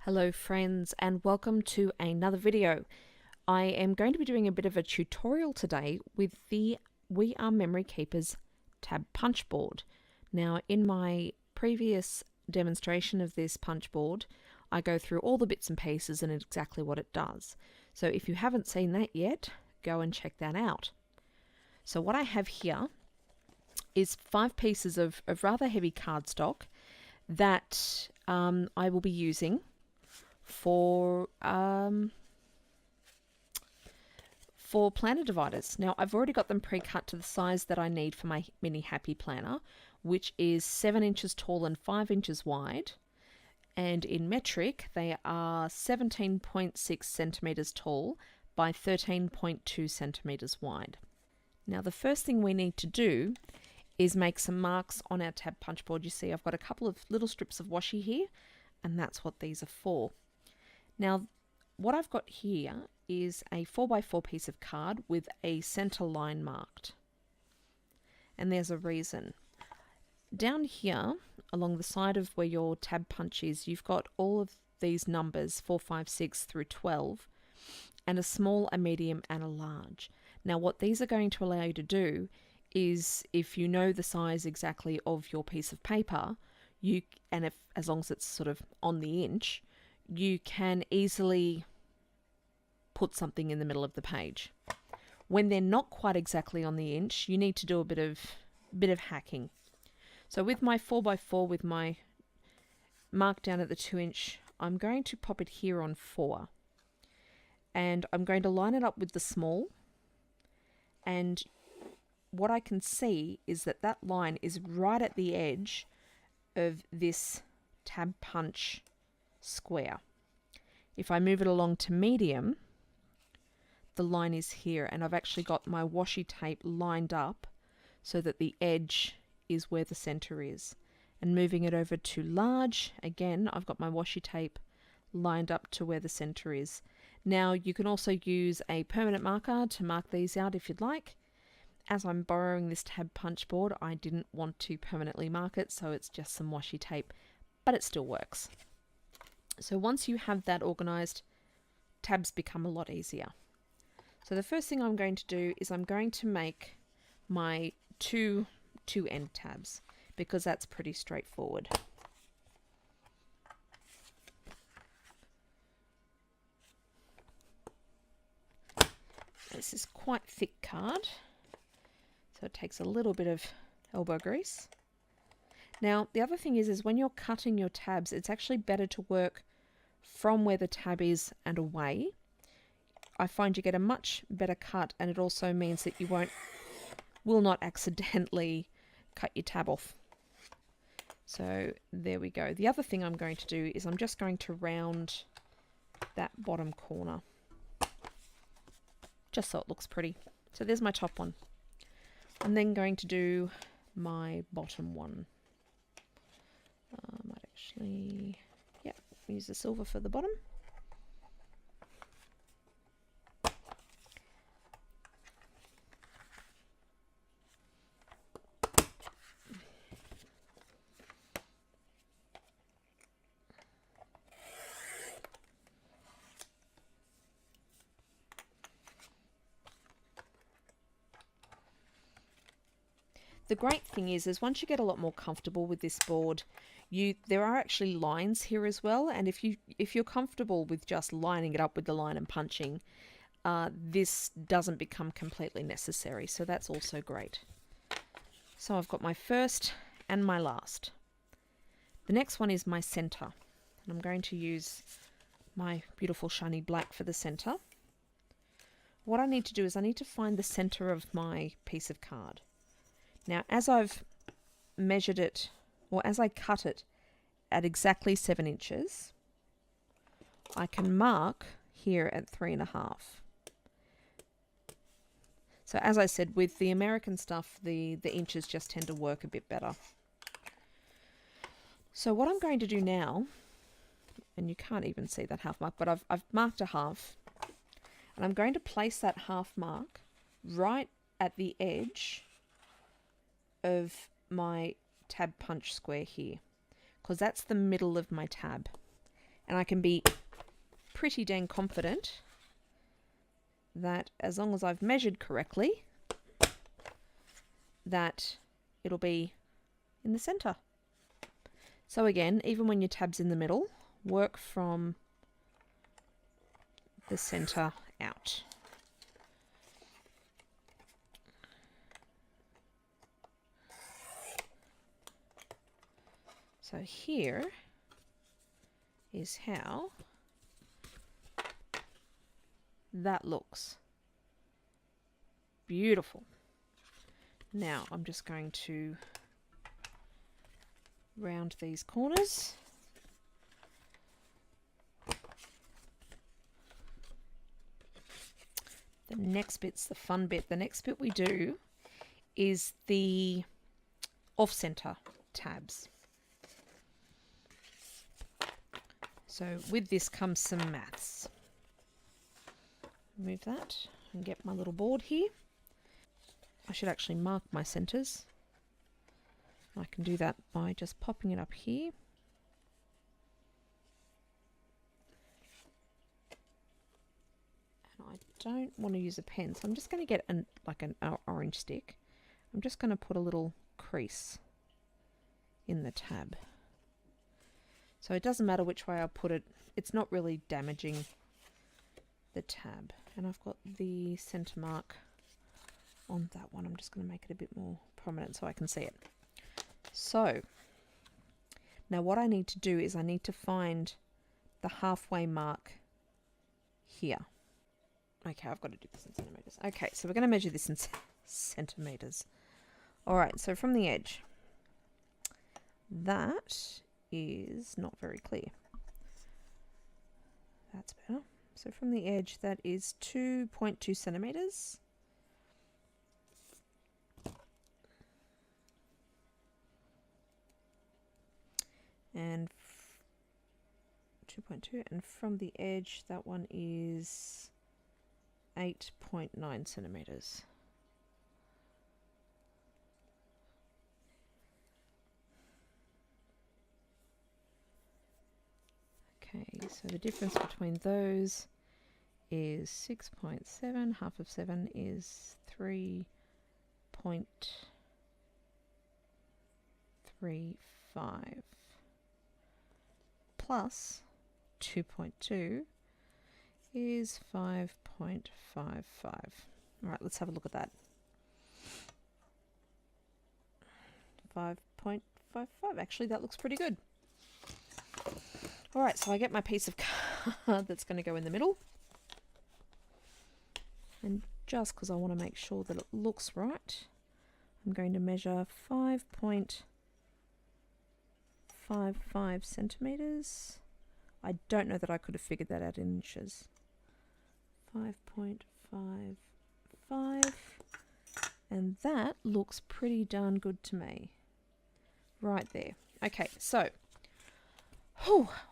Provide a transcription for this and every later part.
Hello friends, and welcome to another video. I am going to be doing a bit of a tutorial today with the We Are Memory Keepers Tab Punch Board. Now, in my previous demonstration of this punch board, I go through all the bits and pieces and exactly what it does. So if you haven't seen that yet, go and check that out. So what I have here is 5 pieces of rather heavy cardstock that I will be using for planner dividers. Now, I've already got them pre-cut to the size that I need for my mini happy planner, which is 7 inches tall and 5 inches wide. And in metric, they are 17.6 centimeters tall by 13.2 centimeters wide. Now, the first thing we need to do is make some marks on our tab punch board. You see, I've got a couple of little strips of washi here, and that's what these are for. Now, what I've got here is a 4x4 piece of card with a center line marked. And there's a reason. Down here, along the side of where your tab punch is, you've got all of these numbers, 4, 5, 6 through 12, and a small, a medium, and a large. Now, what these are going to allow you to do is, if you know the size exactly of your piece of paper, as long as it's sort of on the inch, you can easily put something in the middle of the page. When they're not quite exactly on the inch, you need to do a bit of hacking. So with my 4x4, with my mark down at the 2-inch, I'm going to pop it here on 4. And I'm going to line it up with the small. And what I can see is that that line is right at the edge of this tab punch square. If I move it along to medium, the line is here, and I've actually got my washi tape lined up so that the edge is where the center is. And moving it over to large, again, I've got my washi tape lined up to where the center is. Now, you can also use a permanent marker to mark these out if you'd like. As I'm borrowing this tab punch board, I didn't want to permanently mark it, so it's just some washi tape, but it still works. So once you have that organized, tabs become a lot easier. So the first thing I'm going to do is I'm going to make my two end tabs, because that's pretty straightforward. This is quite thick card, so it takes a little bit of elbow grease. Now, the other thing is when you're cutting your tabs, it's actually better to work from where the tab is and away. I find you get a much better cut, and it also means that you will not accidentally cut your tab off. So there we go. The other thing I'm going to do is I'm just going to round that bottom corner, just so it looks pretty. So there's my top one. I'm then going to do my bottom one. I might actually, use the silver for the bottom. The great thing is once you get a lot more comfortable with this board, there are actually lines here as well, and if you're comfortable with just lining it up with the line and punching, this doesn't become completely necessary, so that's also great. So I've got my first and my last. The next one is my center, and I'm going to use my beautiful shiny black for the center. What I need to do is I need to find the center of my piece of card. Now, as I've measured it, or as I cut it at exactly 7 inches, I can mark here at 3.5. So as I said, with the American stuff, the inches just tend to work a bit better. So what I'm going to do now, and you can't even see that half mark, but I've marked a half, and I'm going to place that half mark right at the edge of my tab punch square here, because that's the middle of my tab. And I can be pretty dang confident that as long as I've measured correctly, that it'll be in the center. So again, even when your tab's in the middle, work from the center out. So here is how that looks. Beautiful. Now I'm just going to round these corners. The next bit's the fun bit. The next bit we do is the off-center tabs. So with this comes some maths. Move that and get my little board here. I should actually mark my centers. I can do that by just popping it up here. And I don't want to use a pen, so I'm just going to get an orange stick. I'm just going to put a little crease in the tab. So it doesn't matter which way I put it, it's not really damaging the tab. And I've got the center mark on that one. I'm just going to make it a bit more prominent so I can see it. So now what I need to do is I need to find the halfway mark here. Okay, I've got to do this in centimeters. Okay, so we're going to measure this in centimeters. All right, so from the edge, that is not very clear. That's better. So from the edge, that is 2.2 centimeters. And 2.2, and from the edge, that one is 8.9 centimeters. Okay, so the difference between those is 6.7, half of 7 is 3.35 plus 2.2 is 5.55. All right, let's have a look at that. 5.55, actually that looks pretty good. All right, so I get my piece of card that's going to go in the middle. And just because I want to make sure that it looks right, I'm going to measure 5.55 centimeters. I don't know that I could have figured that out in inches. 5.55, and that looks pretty darn good to me. Right there. Okay, so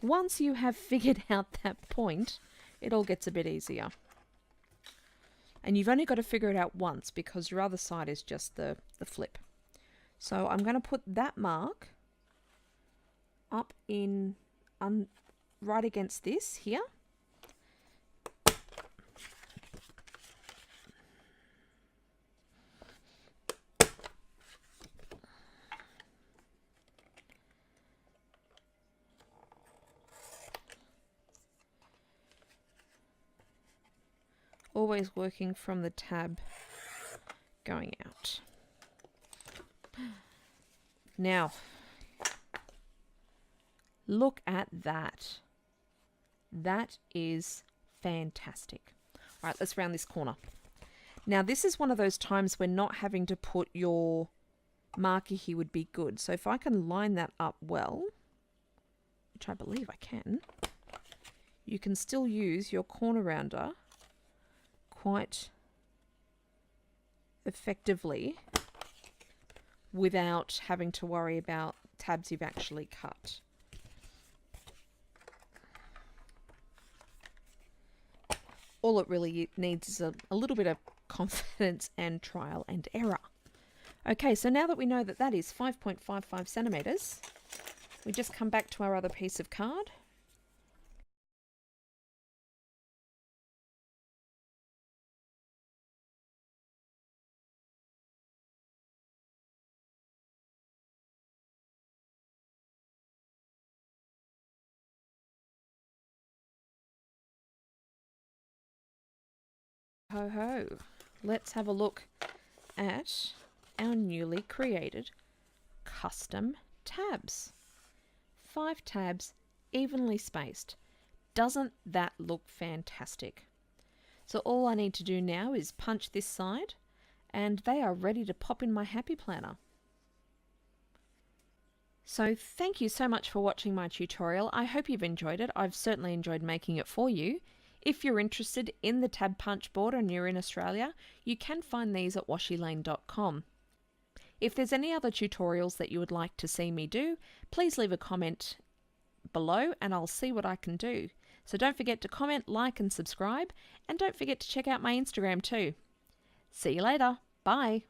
once you have figured out that point, it all gets a bit easier. And you've only got to figure it out once because your other side is just the flip. So I'm going to put that mark up in right against this here. Always working from the tab going out. Now, look at that. That is fantastic. All right, let's round this corner. Now, this is one of those times when not having to put your marker here would be good. So if I can line that up well, which I believe I can, you can still use your corner rounder quite effectively without having to worry about tabs you've actually cut. All it really needs is a little bit of confidence and trial and error. Okay, so now that we know that that is 5.55 centimeters, we just come back to our other piece of card Ho ho. Let's have a look at our newly created custom tabs. 5 tabs, evenly spaced. Doesn't that look fantastic? So all I need to do now is punch this side and they are ready to pop in my happy planner. So thank you so much for watching my tutorial. I hope you've enjoyed it. I've certainly enjoyed making it for you. If you're interested in the Tab Punch Board and you're in Australia, you can find these at washylane.com. If there's any other tutorials that you would like to see me do, please leave a comment below and I'll see what I can do. So don't forget to comment, like and subscribe, and don't forget to check out my Instagram too. See you later. Bye.